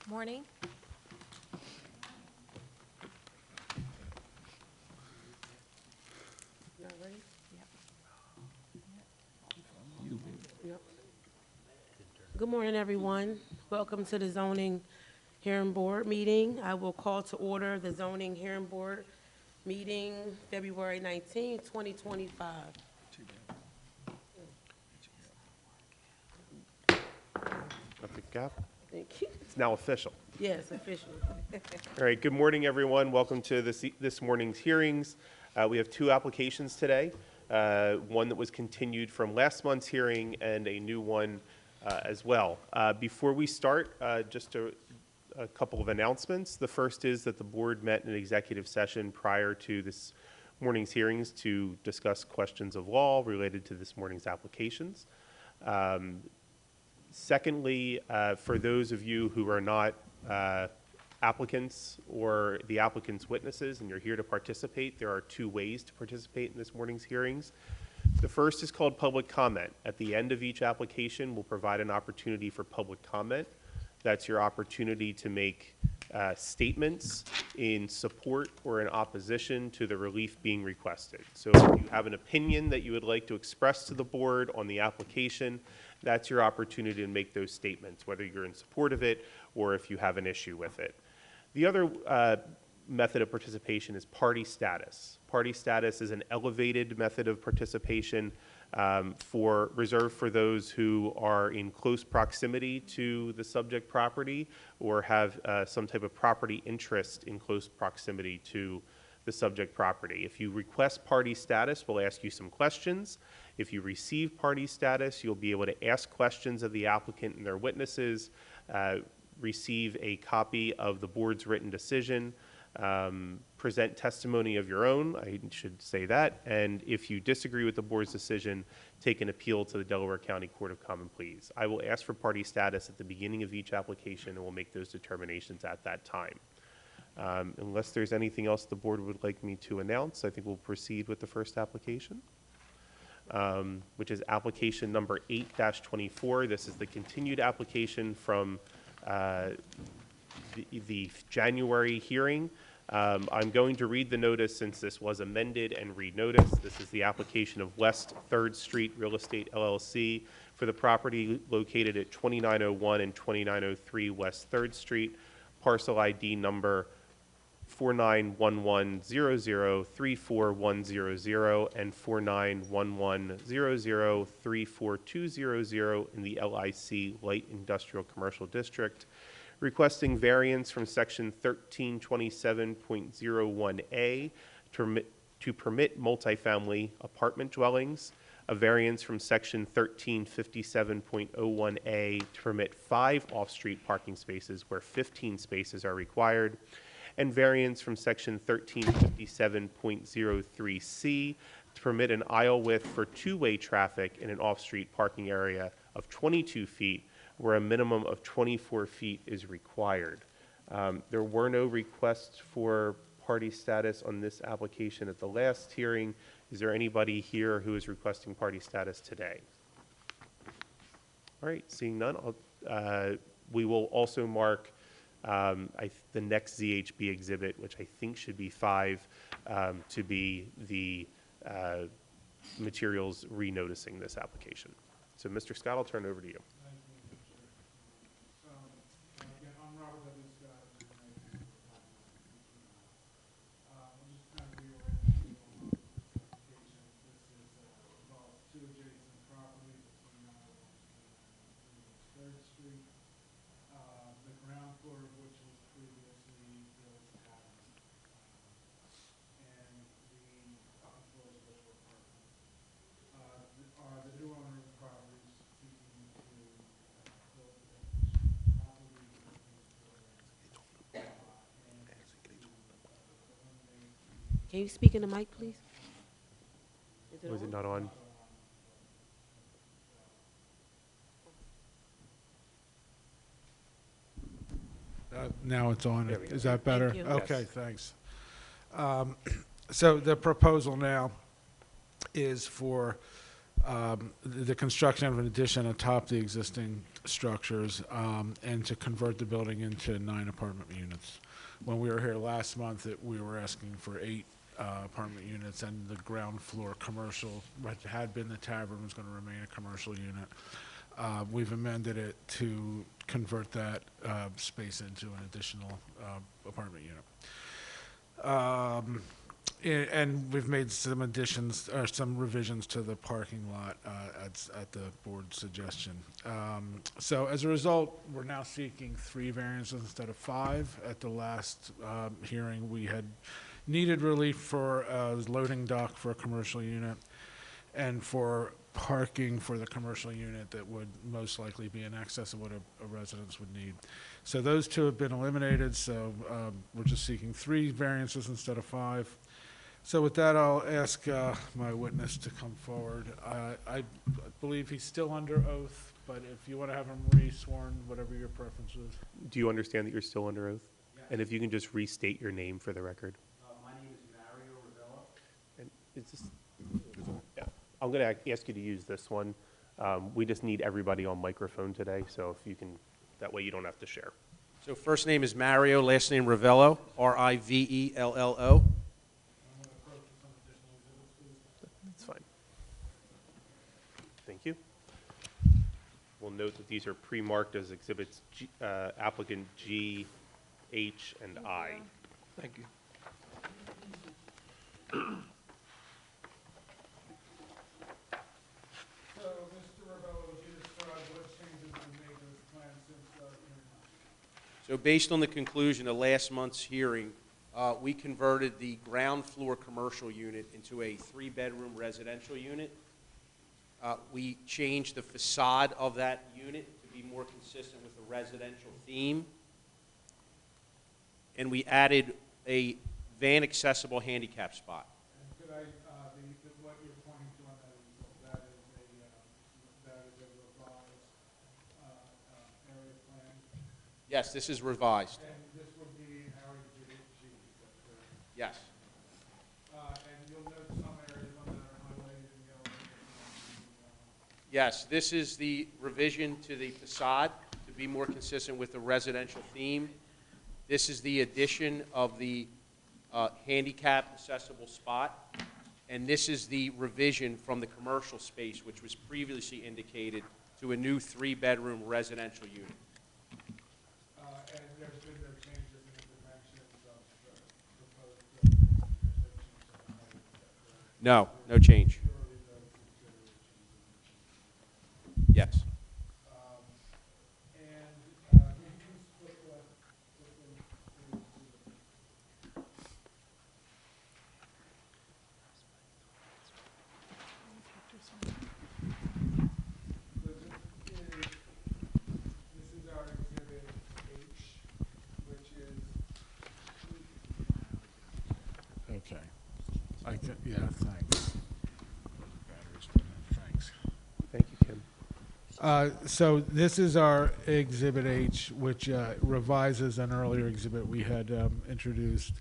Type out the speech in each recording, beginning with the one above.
Morning. Not ready? Yep. Good morning, everyone. Welcome to the Zoning Hearing Board meeting. I will call to order the Zoning Hearing Board meeting February 19, 2025. Dr. Gaff, Thank you. it's now official. Yes, official. All right, good morning, everyone. Welcome to this morning's hearings. We have two applications today, one that was continued from last month's hearing and a new one as well. Before we start, just a couple of announcements. The first is that the board met in an executive session prior to this morning's hearings to discuss questions of law related to this morning's applications. Secondly, for those of you who are not applicants or the applicant's witnesses and you're here to participate, there are two ways to participate in this morning's hearings. The first is called public comment. At the end of each application, we'll provide an opportunity for public comment. That's your opportunity to make statements in support or in opposition to the relief being requested. So if you have an opinion that you would like to express to the board on the application, that's your opportunity to make those statements, whether you're in support of it or if you have an issue with it. The other method of participation is party status. Party status is an elevated method of participation reserved for those who are in close proximity to the subject property or have some type of property interest in close proximity to the subject property. If you request party status, we'll ask you some questions. If you receive party status, you'll be able to ask questions of the applicant and their witnesses, receive a copy of the board's written decision, present testimony of your own, I should say that, and if you disagree with the board's decision, take an appeal to the Delaware County Court of Common Pleas. I will ask for party status at the beginning of each application and we'll make those determinations at that time. Unless there's anything else the board would like me to announce, I think we'll proceed with the first application, which is application number 8-24. This is the continued application from the January hearing. I'm going to read the notice since this was amended and re-noticed. This is the application of West 3rd Street Real Estate LLC for the property located at 2901 and 2903 West 3rd Street, parcel ID number 491100341100 and 491100342000 in the LIC Light Industrial Commercial District, requesting variance from section 1327.01A to permit multifamily apartment dwellings, a variance from section 1357.01A to permit 5 off-street parking spaces where 15 spaces are required, and variance from section 1357.03C to permit an aisle width for two-way traffic in an off-street parking area of 22 feet where a minimum of 24 feet is required. There were no requests for party status on this application at the last hearing. Is there anybody here who is requesting party status today? All right, seeing none, we will also mark the next ZHB exhibit, which I think should be 5, to be the materials re-noticing this application. So Mr. Scott, I'll turn it over to you. Again, I'm Robert W. Scott. I'm just kind of reorienting on this application. This involves 2 adjacent properties, 3rd Street, the ground floor of which was previously Bill's Cabin, and the upper floors of which were apartments. Are the new owner of the properties seeking to build the property Can you speak in the mic, please? Was it not on? Now it's on. There we go. Is that better? Thank you. Okay, Yes. thanks. So the proposal now is for the construction of an addition atop the existing structures, and to convert the building into 9 apartment units. When we were here last month, we were asking for 8 apartment units, and the ground floor commercial, what had been the tavern, was going to remain a commercial unit. We've amended it to convert that space into an additional apartment unit. And we've made some additions, or some revisions to the parking lot at the board's suggestion. So as a result, we're now seeking 3 variances instead of 5. At the last hearing, we had needed relief for a loading dock for a commercial unit and for parking for the commercial unit that would most likely be in excess of what a residence would need. So those 2 have been eliminated, so we're just seeking 3 variances instead of 5. So with that, I'll ask my witness to come forward. I believe he's still under oath, but if you want to have him re-sworn, whatever your preference is. Do you understand that you're still under oath? Yes. And if you can just restate your name for the record. My name is Mario Ravello. And is this, yeah, I'm going to ask you to use this one. We just need everybody on microphone today, so if you can, that way you don't have to share. So first name is Mario, last name Ravello, Rivello. That's fine. Thank you. We'll note that these are pre-marked as exhibits G, applicant G, H, and I. Thank you. So, Mr. Ravello, would you describe what changes have been made to this plan since your time? So based on the conclusion of last month's hearing, we converted the ground floor commercial unit into a 3-bedroom residential unit. We changed the facade of that unit to be more consistent with the residential theme. And we added a van accessible handicap spot. And could I, what you're pointing to on that is a revised area plan? Yes, this is revised. And this would be in our exhibit G, is that correct? Yes. And you'll note some areas on that are highlighted in yellow. Yes, this is the revision to the facade to be more consistent with the residential theme. This is the addition of the handicap accessible spot. And this is the revision from the commercial space, which was previously indicated, to a new 3-bedroom residential unit. And there's been no changes in the dimensions of the proposed building. No, no change. Purely those considerations. Yes. And can you please flip the this is our exhibit H, which is. Okay. Yeah, thanks. Thanks. Thank you, Kim. So this is our Exhibit H, which revises an earlier exhibit we had introduced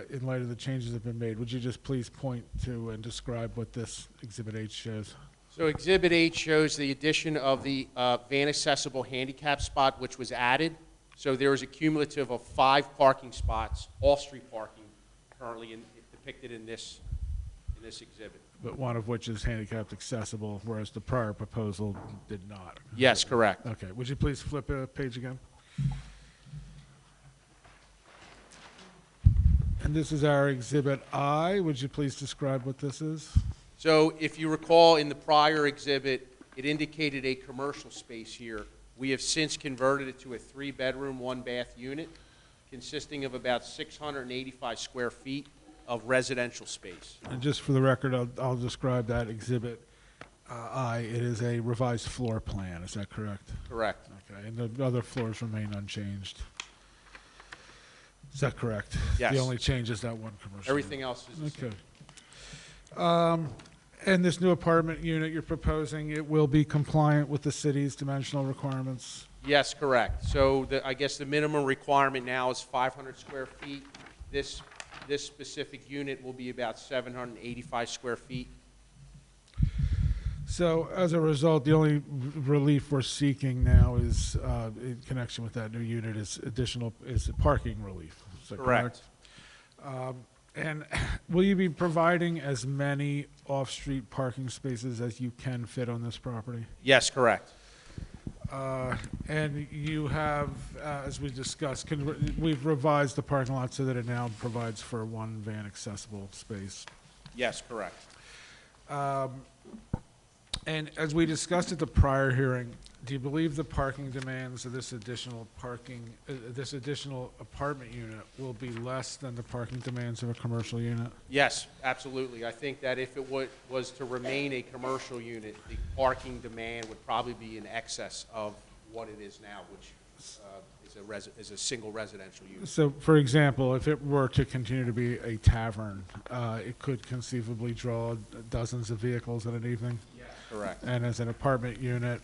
in light of the changes that have been made. Would you just please point to and describe what this Exhibit H shows? So Exhibit H shows the addition of the van accessible handicap spot, which was added. So there is a cumulative of 5 parking spots, off-street parking, currently depicted in this exhibit. But one of which is handicapped accessible, whereas the prior proposal did not. Yes, correct. Okay, would you please flip a page again? And this is our Exhibit I. Would you please describe what this is? So if you recall, in the prior exhibit, it indicated a commercial space here. We have since converted it to a 3-bedroom, 1-bath unit consisting of about 685 square feet of residential space. And just for the record, I'll describe that Exhibit I. It is a revised floor plan, is that correct? Correct. Okay, and the other floors remain unchanged. Is that correct? Yes. The only change is that one commercial. Everything else is the same. Okay. And this new apartment unit you're proposing, it will be compliant with the city's dimensional requirements? Yes, correct. So I guess the minimum requirement now is 500 square feet. This specific unit will be about 785 square feet. So as a result, the only relief we're seeking now is, in connection with that new unit, is parking relief. Is that Correct. And will you be providing as many off-street parking spaces as you can fit on this property? Yes, correct. And you have, as we discussed, we've revised the parking lot so that it now provides for one van accessible space. Yes, correct. And as we discussed at the prior hearing, do you believe the parking demands of this additional apartment unit will be less than the parking demands of a commercial unit? Yes, absolutely. I think that if it was to remain a commercial unit, the parking demand would probably be in excess of what it is now, which is a single residential unit. So, for example, if it were to continue to be a tavern, it could conceivably draw dozens of vehicles in an evening? Correct. And as an apartment unit,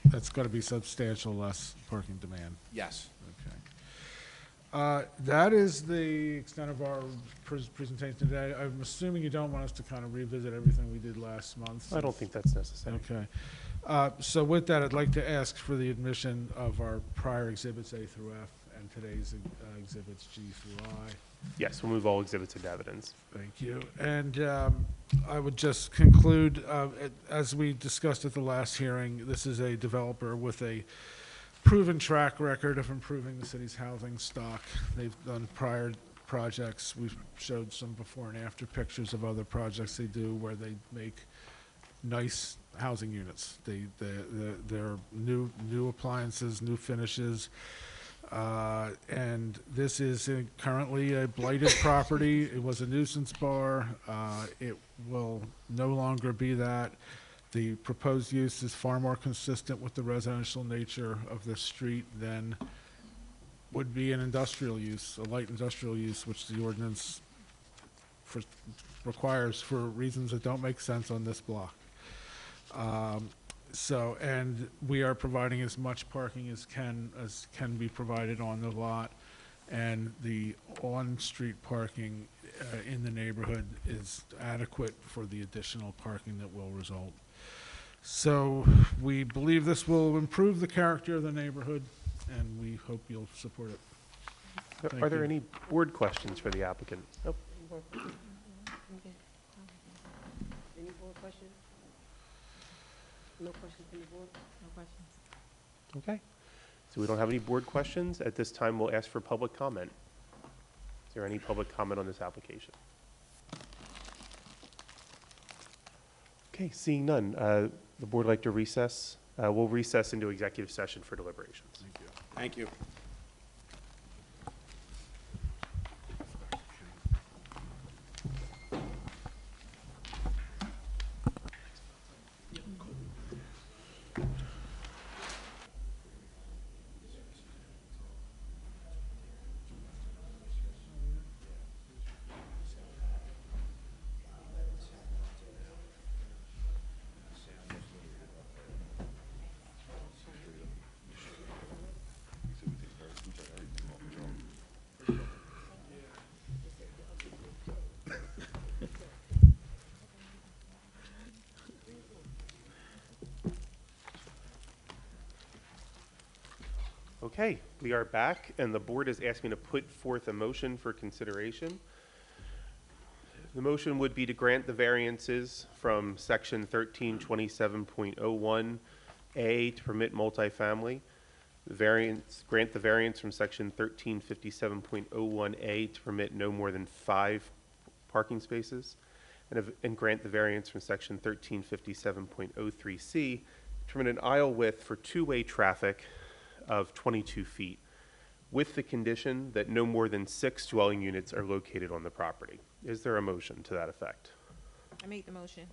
that's going to be substantial less parking demand. Yes. Okay. That is the extent of our presentation today. I'm assuming you don't want us to kind of revisit everything we did last month. I don't think that's necessary. Okay. So with that, I'd like to ask for the admission of our prior exhibits A through F and today's exhibits G through I. Yes, we'll move all exhibits into evidence. Thank you. And I would just conclude, as we discussed at the last hearing, this is a developer with a proven track record of improving the city's housing stock. They've done prior projects. We've showed some before and after pictures of other projects they do where they make nice housing units. They're new appliances, new finishes. And this is currently a blighted property. It was a nuisance bar. It will no longer be that. The proposed use is far more consistent with the residential nature of the street than would be an industrial use, a light industrial use, which the ordinance requires for reasons that don't make sense on this block. And we are providing as much parking as can be provided on the lot, and the on-street parking in the neighborhood is adequate for the additional parking that will result. So we believe this will improve the character of the neighborhood, and we hope you'll support it. Thank Are there you. any board questions for the applicant? Nope. Any board questions? No questions from the board? No questions. Okay. So we don't have any board questions. At this time, we'll ask for public comment. Is there any public comment on this application? Okay, seeing none, the board would like to recess. We'll recess into executive session for deliberations. Thank you. Okay, we are back, and the board is asking to put forth a motion for consideration. The motion would be to grant the variances from section 1327.01A to permit multifamily. Grant the variance from section 1357.01A to permit no more than 5 parking spaces, and grant the variance from section 1357.03C to permit an aisle width for two-way traffic of 22 feet, with the condition that no more than 6 dwelling units are located on the property. Is there a motion to that effect? I make the motion.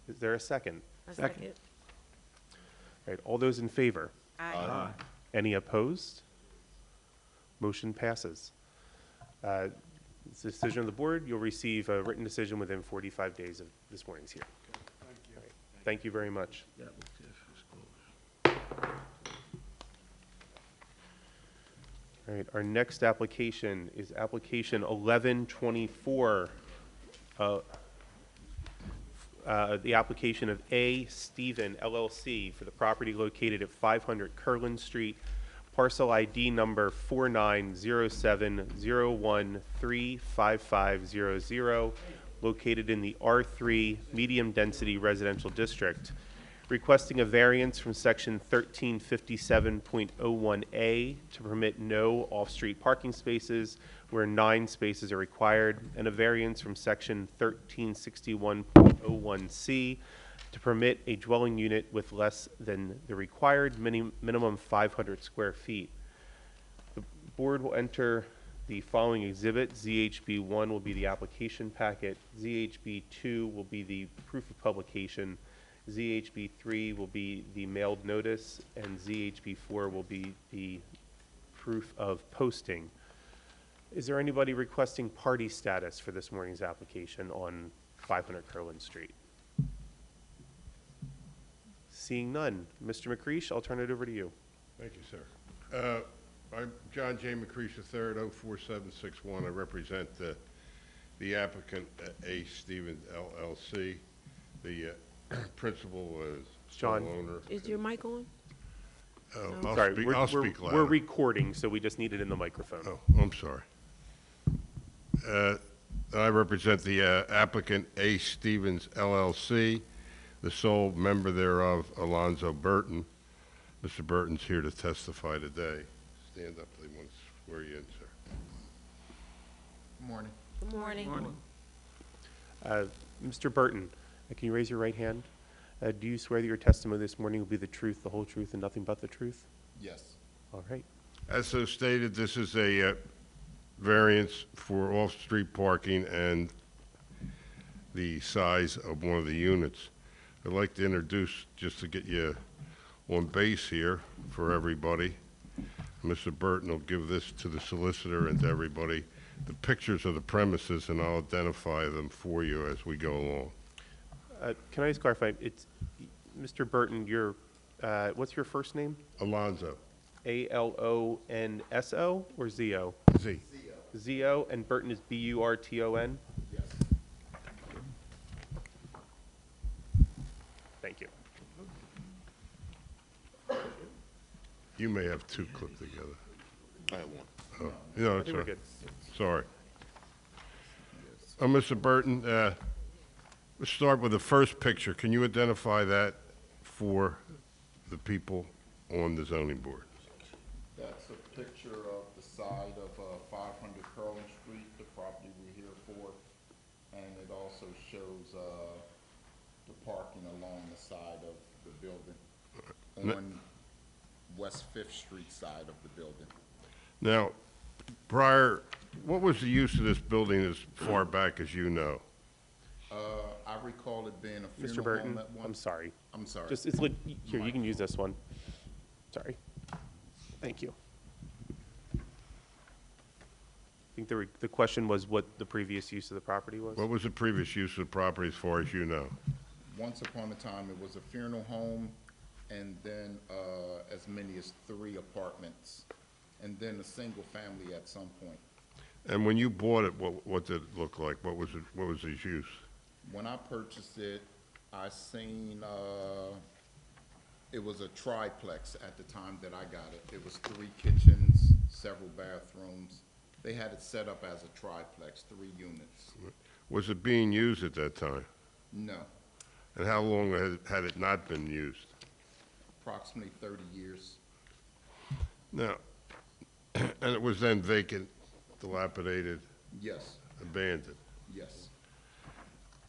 Is there a second? A second. All right, all those in favor? Aye. Any opposed? Motion passes. It's the decision of the board. You'll receive a written decision within 45 days of this morning's hearing. Thank you. All right, thank you very much. All right, our next application is application 1124 the application of A. Stephen LLC for the property located at 500 Curlin Street, parcel ID number 490701355500, located in the R3 Medium Density Residential District, requesting a variance from section 1357.01A to permit no off-street parking spaces where 9 spaces are required, and a variance from section 1361.01C to permit a dwelling unit with less than the required minimum 500 square feet. The board will enter the following exhibit. ZHB1 will be the application packet. ZHB2 will be the proof of publication. ZHB3 will be the mailed notice, and ZHB4 will be the proof of posting. Is there anybody requesting party status for this morning's application on 500 Curlin Street? Seeing none. Mr. McCreesh, I'll turn it over to you. Thank you, sir. I'm John J. McCreesh III, 04761. I represent the applicant, A. Stevens LLC. The principal is John. sole owner. Is your mic on? Sorry, I'll speak louder. we're recording, so we just need it in the microphone. Oh, I'm sorry. I represent the applicant, A. Stevens LLC, the sole member thereof, Alonzo Burton. Mr. Burton's here to testify today. Stand up, they want to swear you in, sir. Morning. Good morning. Mr. Burton, can you raise your right hand? Do you swear that your testimony this morning will be the truth, the whole truth, and nothing but the truth? Yes. All right. As so stated, this is a variance for off-street parking and the size of one of the units. I'd like to introduce, just to get you on base here for everybody, Mr. Burton will give this to the solicitor and to everybody, the pictures of the premises, and I'll identify them for you as we go along. Can I just clarify? It's Mr. Burton. What's your first name? Alonzo. ALONSO or ZO? Z. ZO, and Burton is BURTON? Yes. Thank you. You may have two clipped together. I have one. Oh, no, I that's think all we're right. good. Sorry. Mr. Burton, let's start with the first picture. Can you identify that for the people on the zoning board? That's a picture of the side of 500 Curlin Street, the property we're here for. And it also shows the parking along the side of the building on West Fifth Street side of the building. Now, what was the use of this building as far back as you know? I recall it being a Mr. funeral Burton, home at one. I'm sorry. I'm sorry. Just, here, you can use this one. Sorry. Thank you. I think the question was what the previous use of the property was? What was the previous use of the property as far as you know? Once upon a time, it was a funeral home, and then as many as 3 apartments, and then a single family at some point. And when you bought it, what did it look like? What was its use? When I purchased it, I seen, it was a triplex at the time that I got it. It was 3 kitchens, several bathrooms. They had it set up as a triplex, 3 units. Was it being used at that time? No, And how long had it not been used? approximately 30 years. Now, and it was then vacant, dilapidated, Yes, abandoned. yes.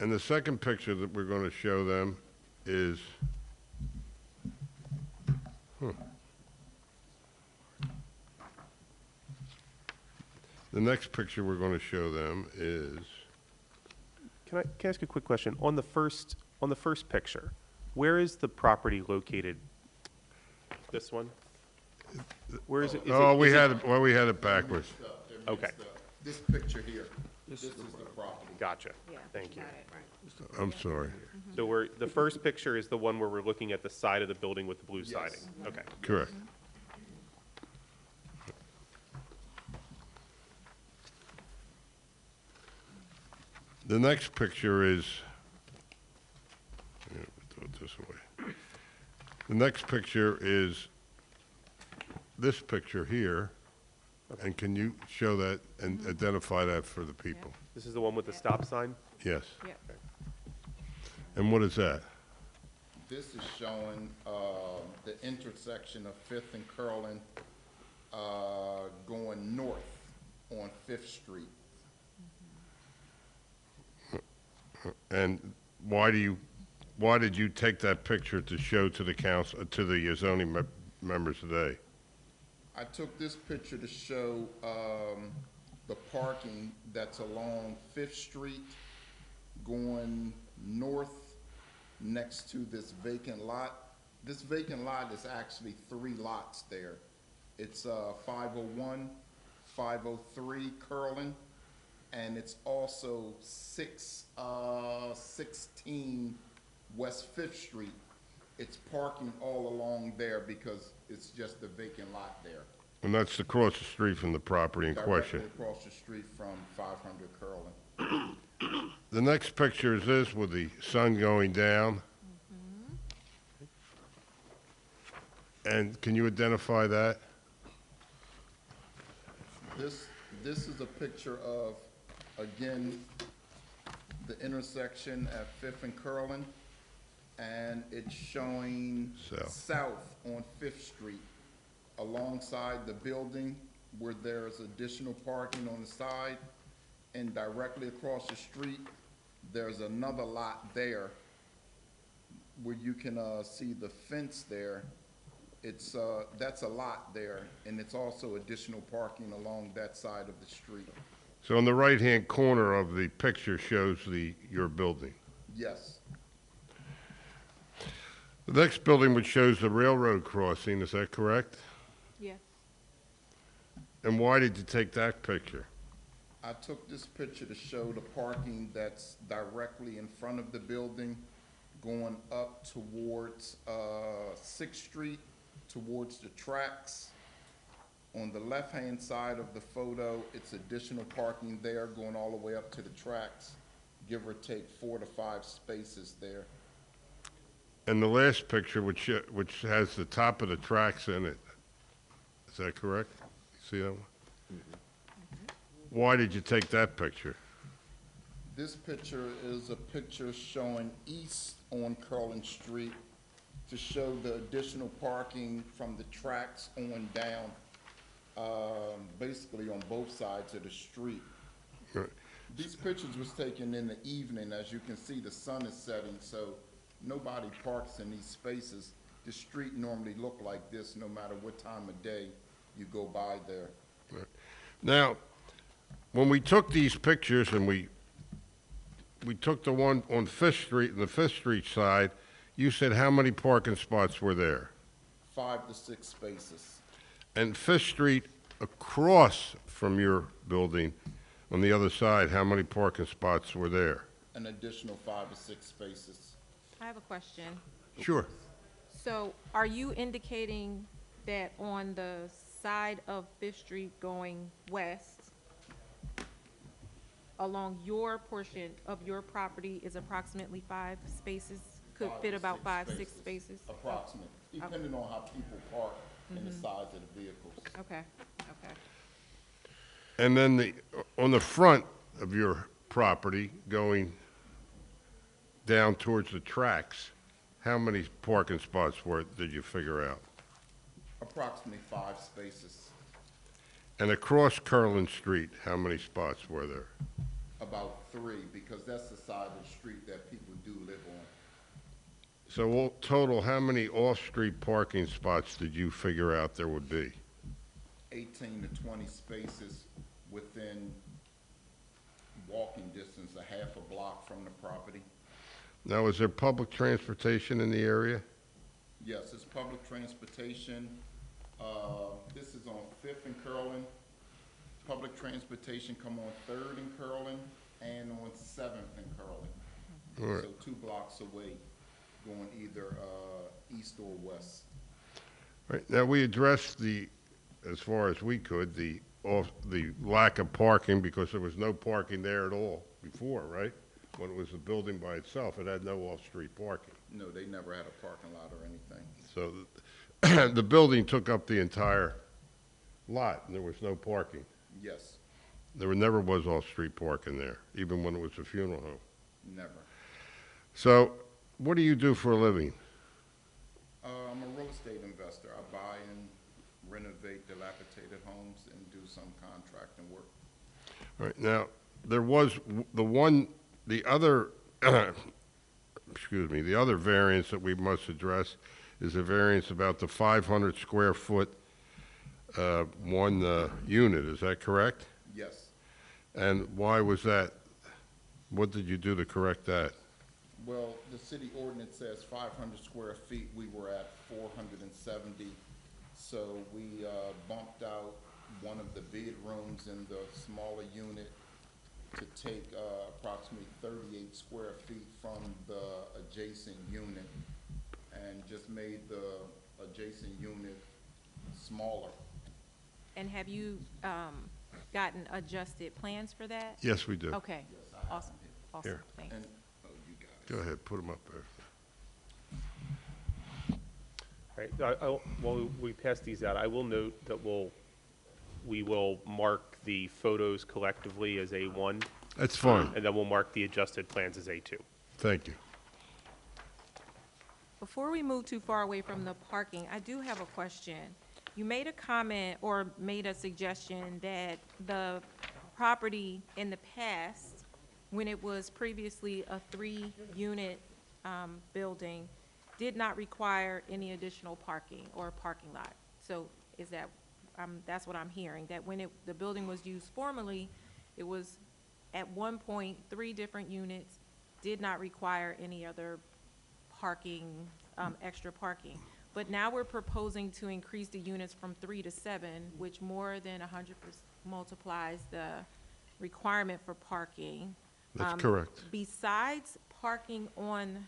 And the second picture that we're going to show them is, the next picture we're going to show them is, Can I ask a quick question? On the first picture, where is the property located? This one? Where is it? we had it backwards. Okay. This picture here, this is the property. Gotcha. Thank you. I'm sorry. So the first picture is the one where we're looking at the side of the building with the blue siding? Okay. Correct. The next picture is The next picture is this picture here, and can you show that and identify that for the people? This is the one with the stop sign? Yes. Yep. And what is that? This is showing, the intersection of Fifth and Curlin, going north on Fifth Street. And why did you take that picture to show to the council, to the zoning members today? I took this picture to show, the parking that's along Fifth Street going north next to this vacant lot. This vacant lot is actually 3 lots there. It's 501, 503 Curlin, and it's also 16 West Fifth Street. It's parking all along there because it's just a vacant lot there. And that's across the street from the property in question. Directly across the street from 500 Curlin. The next picture is this with the sun going down. And can you identify that? This is a picture of, again, the intersection at Fifth and Curlin, and it's showing South. south on Fifth Street alongside the building where there's additional parking on the side, and directly across the street, there's another lot there where you can, see the fence there. It's, that's a lot there, and it's also additional parking along that side of the street. So on the right-hand corner of the picture shows your building. Yes, The next building which shows the railroad crossing, is that correct? Yes. And why did you take that picture? I took this picture to show the parking that's directly in front of the building, going up towards, Sixth Street, towards the tracks. On the left-hand side of the photo, it's additional parking there, going all the way up to the tracks, give or take 4 to 5 spaces there. And the last picture, which has the top of the tracks in it, is that correct? See that one? Why did you take that picture? This picture is a picture showing east on Curlin Street to show the additional parking from the tracks on down, basically on both sides of the street. Right. These pictures was taken in the evening. As you can see, the sun is setting, so nobody parks in these spaces. The street normally look like this no matter what time of day you go by there. Now, when we took these pictures and we took the one on Fifth Street, and the Fifth Street side, you said how many parking spots were there? 5 to 6 spaces. And Fifth Street across from your building, on the other side, how many parking spots were there? An additional 5 to 6 spaces. I have a question. Sure. So are you indicating that on the side of Fifth Street going west, along your portion of your property is approximately 5 spaces? Could 5 fit to about 6 5, 6 spaces? Approximately, depending on how people park and the size of the vehicles. Okay, okay. And then on the front of your property, going down towards the tracks, how many parking spots did you figure out? Approximately 5 spaces, And across Curlin Street, how many spots were there? about 3, because that's the side of the street that people do live on. So all total, how many off-street parking spots did you figure out there would be? 18 to 20 spaces within walking distance, a half a block from the property. Now, is there public transportation in the area? Yes, it's public transportation. This is on Fifth and Curlin. Public transportation come on Third and Curlin and on Seventh and Curlin. All right. So 2 blocks away, going either, east or west. Right, now, we addressed as far as we could, the lack of parking, because there was no parking there at all before, right? When it was a building by itself, it had no off-street parking. No, they never had a parking lot or anything. So the building took up the entire lot, and there was no parking. Yes, Never was off-street parking there, even when it was a funeral home. never. So what do you do for a living? I'm a real estate investor. I buy and renovate dilapidated homes and do some contracting work. All right, now, there was the other, excuse me, the other variance that we must address is a variance about the 500 square foot, one unit, is that correct? Yes. And why was that? What did you do to correct that? Well, the city ordinance says 500 square feet. We were at 470. So we bumped out one of the bedrooms in the smaller unit to take approximately 38 square feet from the adjacent unit and just made the adjacent unit smaller. And have you gotten adjusted plans for that? Yes, we do. Okay, awesome, awesome, Here. thanks. And, oh, you got it. Go ahead, put them up there. All right, while we pass these out, I will note that we will mark the photos collectively as A1, That's fine, and then we'll mark the adjusted plans as A2. thank you. Before we move too far away from the parking, I do have a question. You made a comment or made a suggestion that the property in the past, when it was previously a 3-unit building, did not require any additional parking or parking lot. So is that, that's what I'm hearing, that when the building was used formerly, it was at one point 3 different units, did not require any other parking, extra parking. But now we're proposing to increase the units from 3 to 7, which more than 100% multiplies the requirement for parking. That's correct. Besides parking on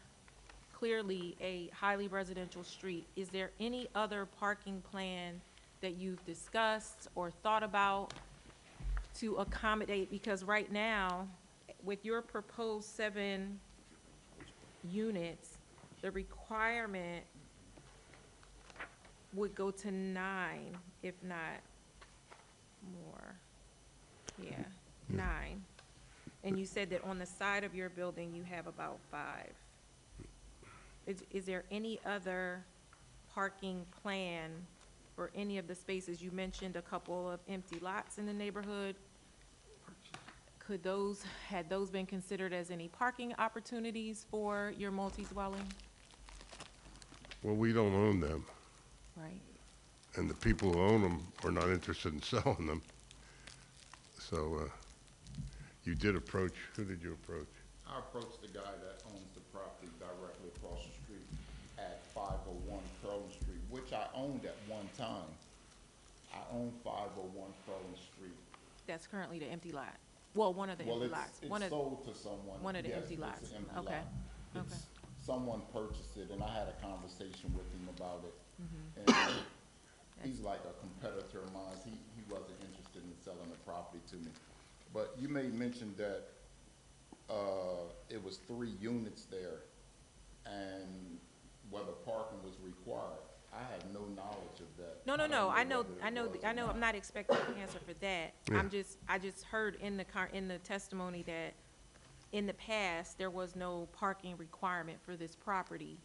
clearly a highly residential street, is there any other parking plan that you've discussed or thought about to accommodate? Because right now, with your proposed 7 units, the requirement would go to 9, if not more. Yeah, 9. And you said that on the side of your building, you have about 5. Is there any other parking plan for any of the spaces? You mentioned a couple of empty lots in the neighborhood. Had those been considered as any parking opportunities for your multi-dwelling? Well, we don't own them, Right. and the people who own them are not interested in selling them. So you did approach, who did you approach? I approached the guy that owns the property directly across the street at 501 Curlin Street, which I owned at one time. I own 501 Curlin Street. That's currently the empty lot. Well, one of the Well, empty lots. it's One of- sold to someone. one of the Yes, empty it's lots. an empty Okay. lot. It's- Okay. Someone purchased it, and I had a conversation with him about it. Mm-hmm. And he's like a competitor of mine. He wasn't interested in selling the property to me. But you made mention that it was 3 units there, and whether parking was required. I had no knowledge of that. No, don't I whether know, it was or I'm not. not expecting an answer for that. Yeah. I just heard in the testimony that in the past, there was no parking requirement for this property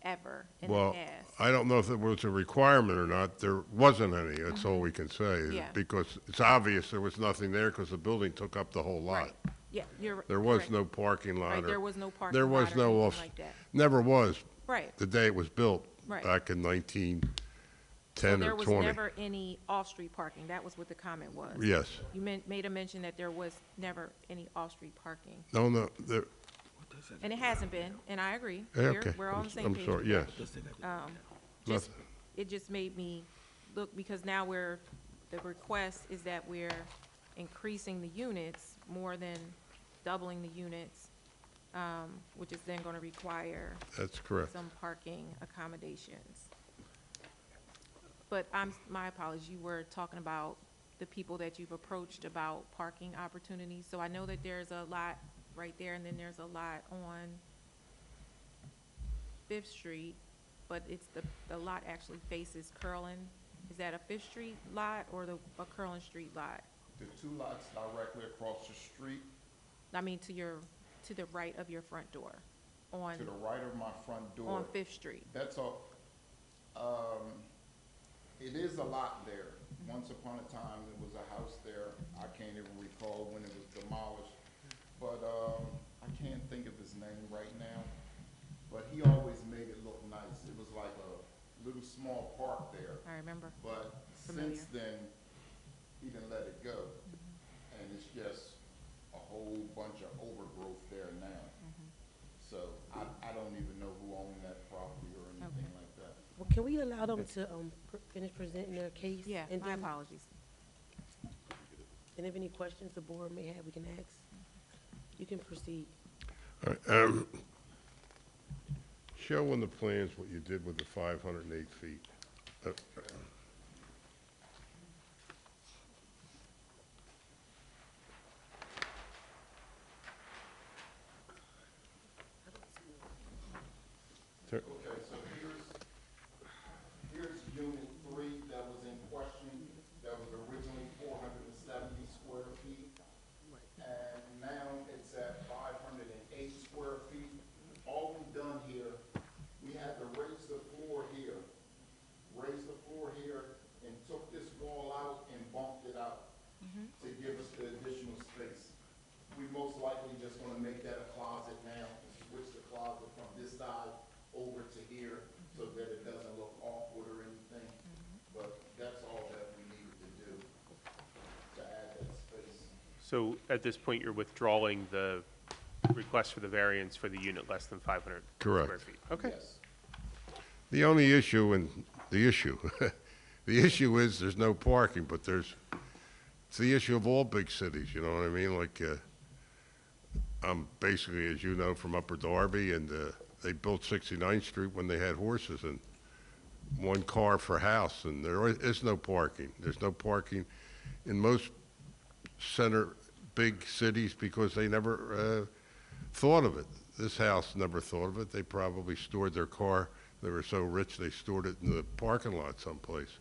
ever in the Well, past. I don't know if it was a requirement or not. There wasn't any, that's all we can say. Yeah. Because it's obvious there was nothing there because the building took up the whole lot. Right. Yeah, you're. There was correct. no parking lot. Right, or- there was no parking There was lot or no anything off, like that. never was, Right. the day it was built. Right. Back in So 1910 there or was 20. never any off-street parking. That was what the comment was. Yes. You made a mention that there was never any off-street parking. No, there, And it hasn't been, and I agree. yeah, We're- okay. We're all on I'm- the same I'm page. sorry, with yes. that. Just, Nothing. it just made me look, because now the request is that we're increasing the units more than doubling the units, which is then gonna require That's correct. some parking accommodations. But my apologies, you were talking about the people that you've approached about parking opportunities. So I know that there's a lot right there, and then there's a lot on Fifth Street, but it's the lot actually faces Curlin. Is that a Fifth Street lot or a Curlin Street lot? The two lots directly across the street, I mean, to the right of your front door on, to the right of my front door. on Fifth Street. That's all, it is a lot there. Once upon a time, there was a house there. I can't even recall when it was demolished. But, I can't think of his name right now. But he always made it look nice. It was like a little small park there. I remember. But Familiar. since then, he didn't let it go. And it's just a whole bunch of overgrowth there now. So I don't even know who owned that property or anything Okay. like that. Well, can we allow them to finish presenting their case? Yeah, And my then- apologies. And if any questions the board may have, we can ask. You can proceed. All right, show on the plans what you did with the 508 feet. Tur- Okay, so here's unit 3 that was in question, that was originally 470 square feet. And now it's at 508 square feet. All we've done here, we had to raise the floor here, and took this wall out and bumped it out to give us the additional space. We most likely just gonna make that a closet now, switch the closet from this side over to here so that it doesn't look awkward or anything. But that's all that we needed to do to add that space. So at this point, you're withdrawing the request for the variance for the unit less than 500 square Correct. feet? Okay. Yes. The only issue, the issue is there's no parking, but it's the issue of all big cities, you know what I mean? Like, I'm basically, as you know, from Upper Darby, and they built 69th Street when they had horses, and one car per house, and there is no parking. There's no parking in most big cities because they never thought of it. This house never thought of it. They probably stored their car. They were so rich, they stored it in the parking lot someplace.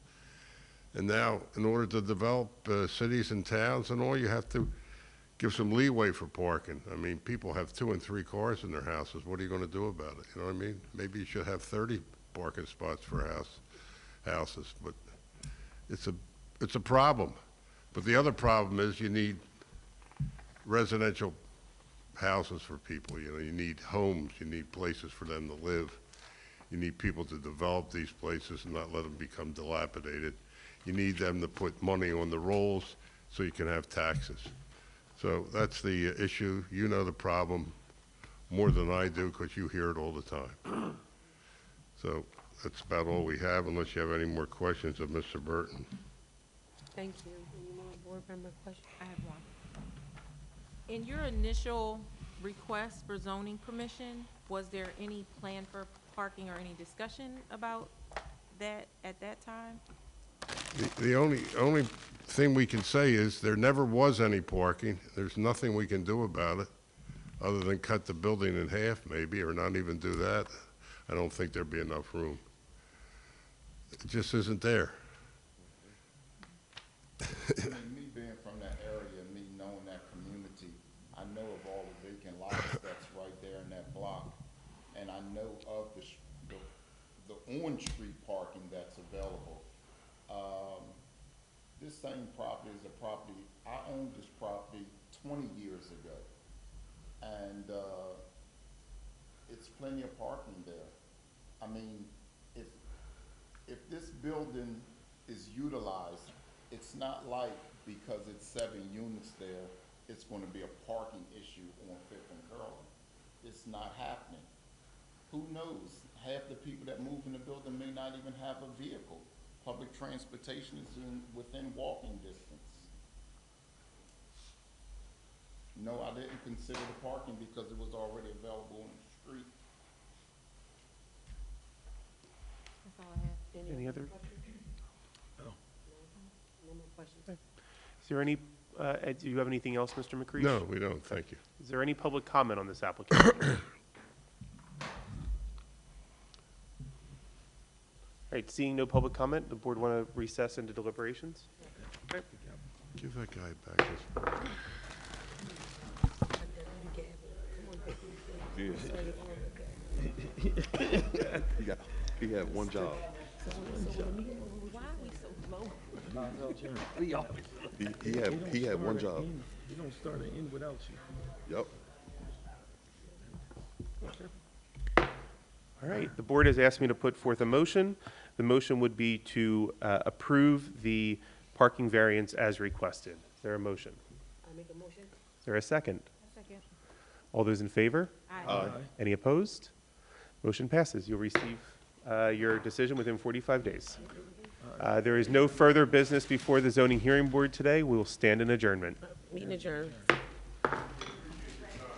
And now, in order to develop cities and towns and all, you have to give some leeway for parking. I mean, people have 2 and 3 cars in their houses. What are you going to do about it? You know what I mean? Maybe you should have 30 parking spots for houses, but it's a problem. But the other problem is you need residential houses for people. You know, you need homes, you need places for them to live. You need people to develop these places and not let them become dilapidated. You need them to put money on the rolls so you can have taxes. So that's the issue. You know the problem more than I do because you hear it all the time. So that's about all we have, unless you have any more questions of Mr. Burton. Thank you. Any more board member questions? I have one. In your initial request for zoning permission, was there any plan for parking or any discussion about that at that time? The only thing we can say is there never was any parking. There's nothing we can do about it, other than cut the building in half maybe, or not even do that. I don't think there'd be enough room. It just isn't there. I mean, me being from that area, me knowing that community, I know of all the vacant lots that's right there in that block. And I know of the Orange Street parking that's available. This same property is a property, I owned this property 20 years ago. And, it's plenty of parking there. I mean, if this building is utilized, it's not like because it's 7 units there, it's gonna be a parking issue on Fifth and Curlin. It's not happening. Who knows? Half the people that move in the building may not even have a vehicle. Public transportation is within walking distance. No, I didn't consider the parking because it was already available on the street. That's all I have. Any other? No more questions? Is there any, do you have anything else, Mr. McCready? No, we don't, thank you. Is there any public comment on this application? right, seeing no public comment, the board want to recess into deliberations? Give that guy back his. He had one job. He had one job. You don't start and end without you. Yep. All right, the board has asked me to put forth a motion. The motion would be to approve the parking variance as requested. Is there a motion? I make a motion? Is there a second? Second. All those in favor? Aye. Any opposed? Motion passes. You'll receive your decision within 45 days. There is no further business before the zoning hearing board today. We will stand in adjournment. Meeting adjourned.